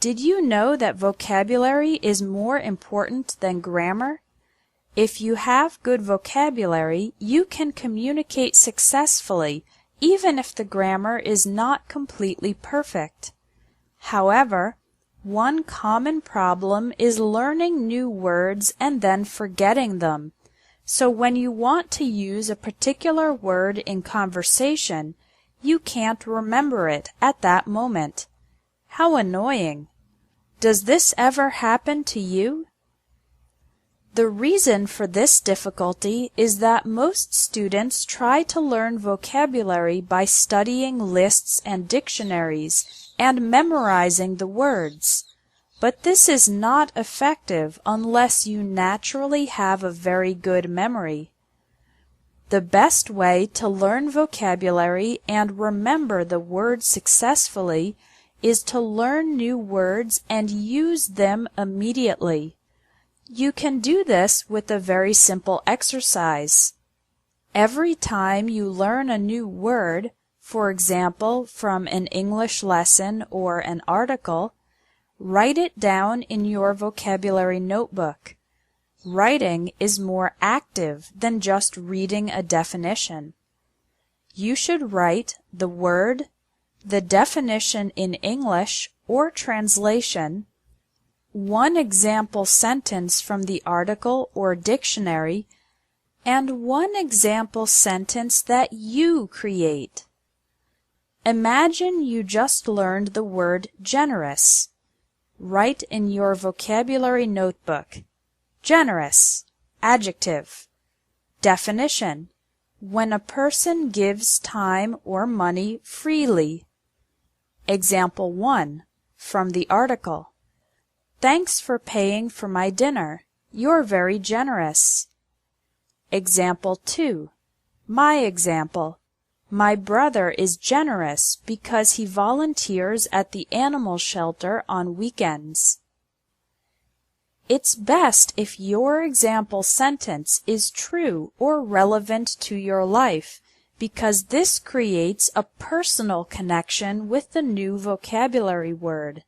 Did you know that vocabulary is more important than grammar? If you have good vocabulary, you can communicate successfully, even if the grammar is not completely perfect. However, one common problem is learning new words and then forgetting them. So when you want to use a particular word in conversation, you can't remember it at that moment. How annoying! Does this ever happen to you? The reason for this difficulty is that most students try to learn vocabulary by studying lists and dictionaries and memorizing the words. But this is not effective unless you naturally have a very good memory. The best way to learn vocabulary and remember the words successfully is to learn new words and use them immediately. You can do this with a very simple exercise. Every time you learn a new word, for example, from an English lesson or an article, write it down in your vocabulary notebook. Writing is more active than just reading a definition. You should write the word, the definition in English or translation, one example sentence from the article or dictionary, and one example sentence that you create. Imagine you just learned the word generous. Write in your vocabulary notebook, generous, adjective. Definition: when a person gives time or money freely. Example 1 from the article. Thanks for paying for my dinner. You're very generous. Example 2. My example. My brother is generous because he volunteers at the animal shelter on weekends. It's best if your example sentence is true or relevant to your life, because this creates a personal connection with the new vocabulary word.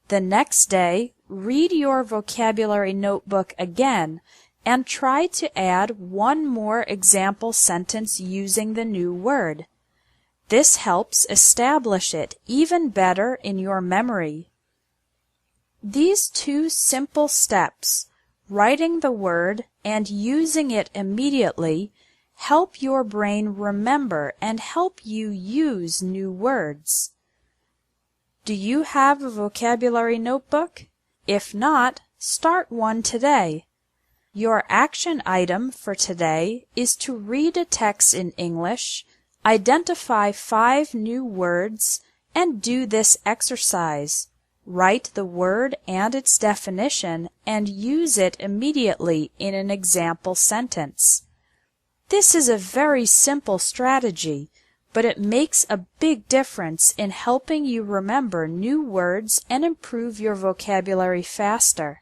The next day, read your vocabulary notebook again and try to add one more example sentence using the new word. This helps establish it even better in your memory. These two simple steps, writing the word and using it immediately, help your brain remember and help you use new words. Do you have a vocabulary notebook? If not, start one today. Your action item for today is to read a text in English, identify 5 new words, and do this exercise. Write the word and its definition and use it immediately in an example sentence. This is a very simple strategy, but it makes a big difference in helping you remember new words and improve your vocabulary faster.